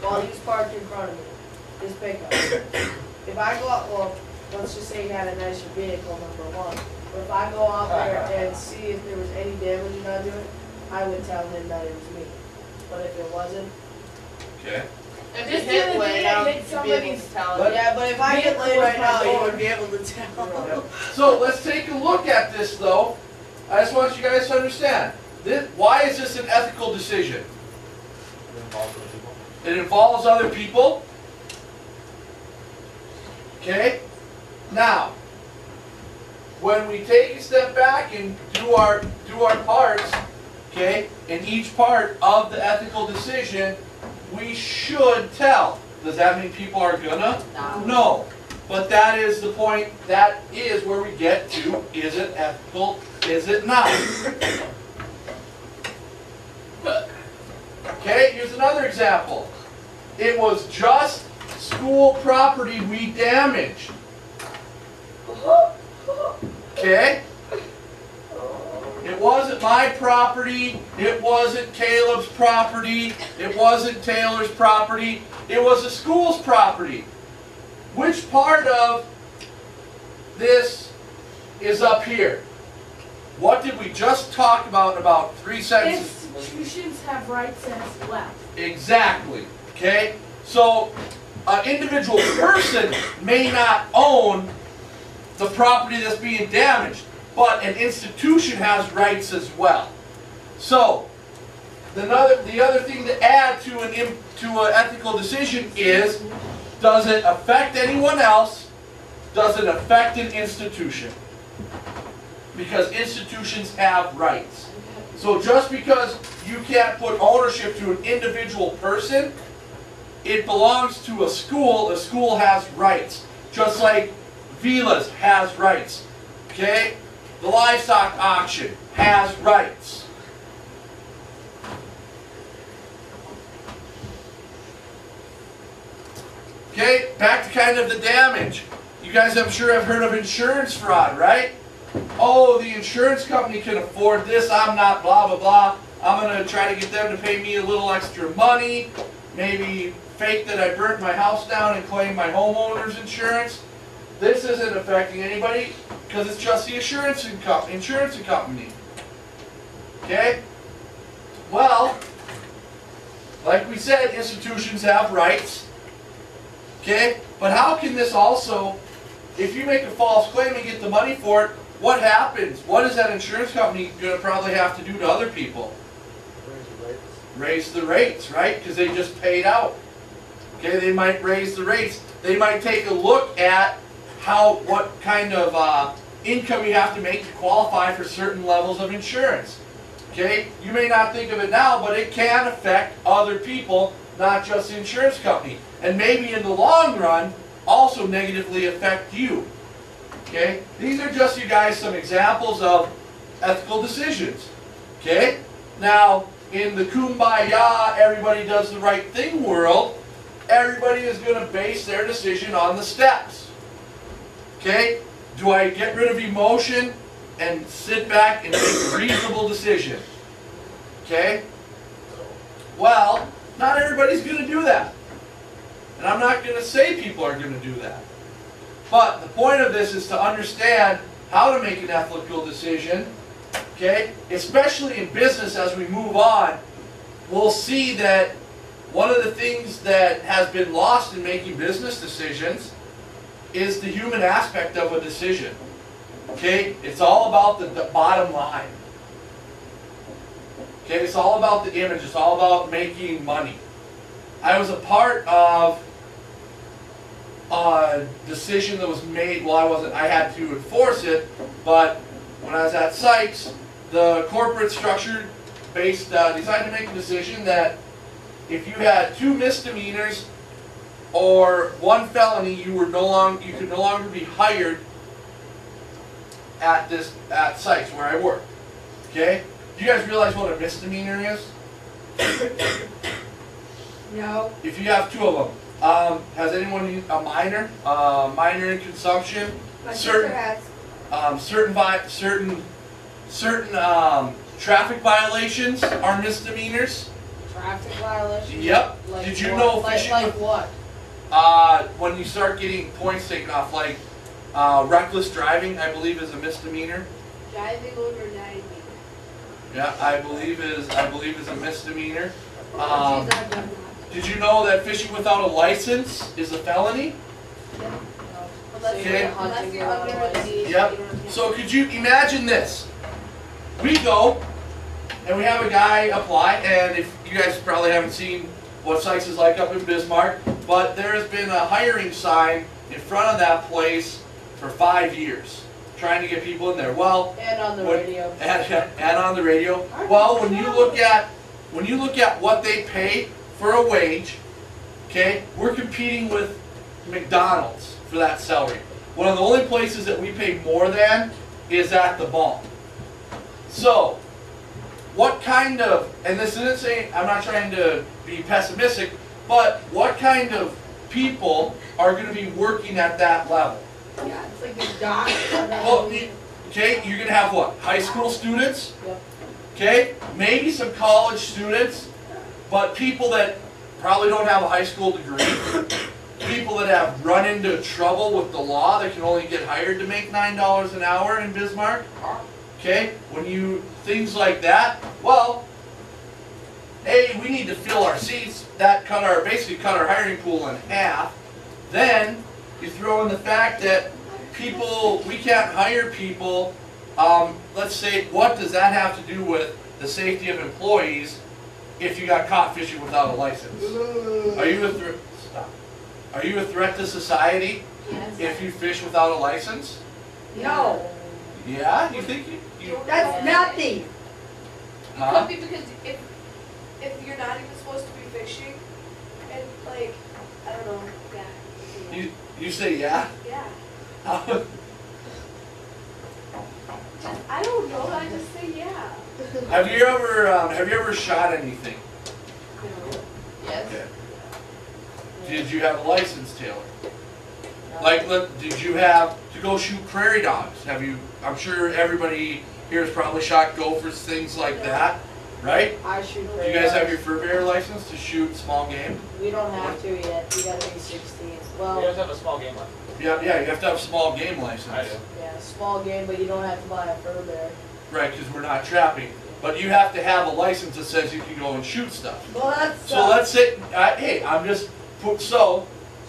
while he's parked in front of me, his pickup. If I go out, well, let's just say he had a nicer vehicle, number one. But if I go out there and see if there was any damage onto it, I would tell him that it was me. But if it wasn't, Okay. If just you the hit other Lane, day I hit you'd be able somebody's- to tell. But- yeah, but if I hit Lane right now, you door. would be able to tell. So let's take a look at this though. I just want you guys to understand. Why is this an ethical decision? It involves other people. Okay? Now, when we take a step back and do our parts, okay, in each part of the ethical decision, we should tell. Does that mean people are gonna? No. But that is the point, that is where we get to, is it ethical, is it not? Okay, here's another example. It was just school property we damaged. Okay? It wasn't my property, it wasn't Caleb's property, it wasn't Taylor's property, it was the school's property. Which part of this is up here? What did we just talk about 3 sentences? Institutions have rights as well. Exactly. Okay? So, an individual person may not own the property that's being damaged, but an institution has rights as well. So, the other thing to add to an ethical decision is, does it affect anyone else? Does it affect an institution? Because institutions have rights. So just because you can't put ownership to an individual person, it belongs to a school has rights. Just like Vilas has rights. Okay? The livestock auction has rights. Okay, back to kind of the damage. You guys, I'm sure, have heard of insurance fraud, right? Oh, the insurance company can afford this, I'm not, blah, blah, blah. I'm going to try to get them to pay me a little extra money. Maybe fake that I burnt my house down and claim my homeowner's insurance. This isn't affecting anybody because it's just the insurance company. Okay? Well, like we said, institutions have rights. Okay? But how can this also, if you make a false claim and get the money for it, what happens? What is that insurance company going to probably have to do to other people? Raise the rates, right? Because they just paid out. Okay, they might raise the rates. They might take a look at what kind of income you have to make to qualify for certain levels of insurance. Okay, you may not think of it now, but it can affect other people, not just the insurance company. And maybe in the long run, also negatively affect you. Okay? These are just, you guys, some examples of ethical decisions. Okay? Now, in the kumbaya, everybody does the right thing world, everybody is going to base their decision on the steps. Okay? Do I get rid of emotion and sit back and make a reasonable decision? Okay? Well, not everybody's going to do that. And I'm not going to say people are going to do that. But the point of this is to understand how to make an ethical decision. Okay? Especially in business as we move on, we'll see that one of the things that has been lost in making business decisions is the human aspect of a decision. Okay? It's all about the bottom line. Okay? It's all about the image. It's all about making money. I was a part of a decision that was made, well, I had to enforce it, but when I was at Sykes, the corporate structure decided to make a decision that if you had 2 misdemeanors or 1 felony, you could no longer be hired at Sykes where I work. Okay? Do you guys realize what a misdemeanor is? No. If you have 2 of them, has anyone used a minor? Minor in consumption? My sister has. Certain traffic violations are misdemeanors. Traffic violations? Yep. Like did you what? know Like, fishing like with, what? when you start getting points taken off, like reckless driving, I believe is a misdemeanor. Driving over 90. Yeah, I believe is a misdemeanor. Geez, I've done that. Did you know that fishing without a license is a felony? Unless Okay. you're, unless you're under the age, Yep. you don't So could you imagine this? We go and we have a guy apply, and if you guys probably haven't seen what Sykes is like up in Bismarck, but there has been a hiring sign in front of that place for 5 years, trying to get people in there. Well, And on the What- radio. and on the radio. Well, when you look at what they pay for a wage, okay, we're competing with McDonald's for that salary. One of the only places that we pay more than is at the ball. So, what kind of, and this isn't saying, I'm not trying to be pessimistic, but what kind of people are going to be working at that level? Yeah, it's like a doctor. Well, okay, you're going to have what? High school students? Yep. Okay, maybe some college students, but people that probably don't have a high school degree, people that have run into trouble with the law that can only get hired to make $9 an hour in Bismarck. Okay, things like that, well, hey, we need to fill our seats, basically cut our hiring pool in half. Then you throw in the fact that we can't hire people, let's say, what does that have to do with the safety of employees if you got caught fishing without a license? Are you a threat? Stop. Are you a threat to society Yes. if you fish without a license? No, Yeah, you think you that's nothing. huh? Could be because if you're not even supposed to be fishing, and like, I don't know, yeah. You say yeah? Yeah. How- I don't know, I just say yeah. Have you ever shot anything? Yes. Okay. Did you have a license, Taylor? Like, did you have to go shoot prairie dogs? I'm sure everybody here has probably shot gophers, things like that, right? I shoot Do you guys have your fur bear license to shoot small game? We don't have to yet. You gotta be 16. You Well, guys have a small game left. Yeah, you have to have a small game license. I do. yeah, small game, but you don't have to buy a fur bear. Right, because we're not trapping. But you have to have a license that says you can go and shoot stuff. Well, that's, So let's say, hey, So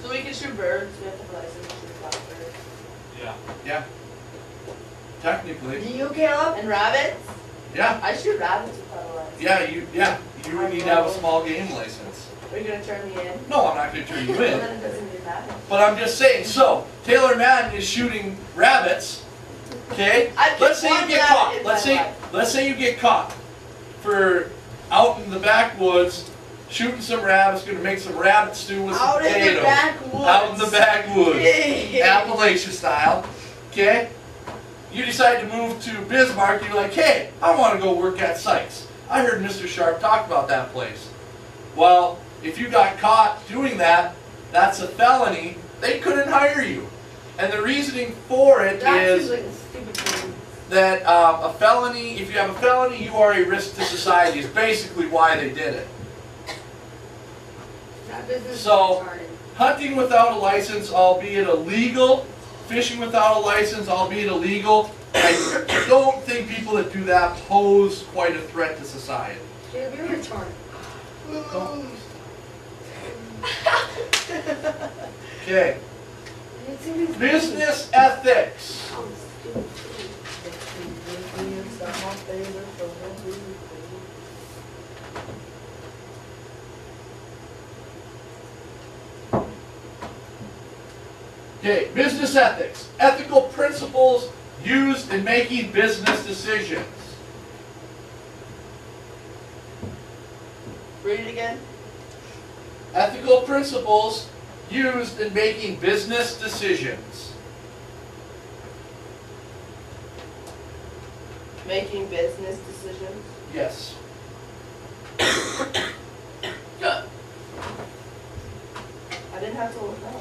we can shoot birds. We have to have a license to shoot blackbirds. Yeah. technically, do you, Caleb? And rabbits? yeah, I shoot rabbits without a license. you would need to have a small game license. Are you gonna turn me in? No, I'm not going to turn you Well, in. then it doesn't really matter. But I'm just saying, so, Taylor Madden is shooting rabbits, okay? I've Let's say one you get rabbit caught, in my life. let's say you get caught for out in the backwoods shooting some rabbits, gonna make some rabbit stew with some Out in potatoes. the backwoods. Out in the backwoods, Yay. Appalachia style, okay? You decide to move to Bismarck, you're like, hey, I wanna go work at Sykes. I heard Mr. Sharp talk about that place. Well, if you got caught doing that, that's a felony. They couldn't hire you. And the reasoning for it That is seems like a stupid thing. that a felony, if you have a felony, you are a risk to society, is basically why they did it. That business So- is retarded. Hunting without a license, albeit illegal, fishing without a license, albeit illegal, I don't think people that do that pose quite a threat to society. Caleb, you're retarded. Okay, It's in his business ethics. Oh, stupid. Okay, business ethics. Ethical principles used in making business decisions. Read it again. Ethical principles used in making business decisions. Making business decisions. Yes. I didn't have to look up.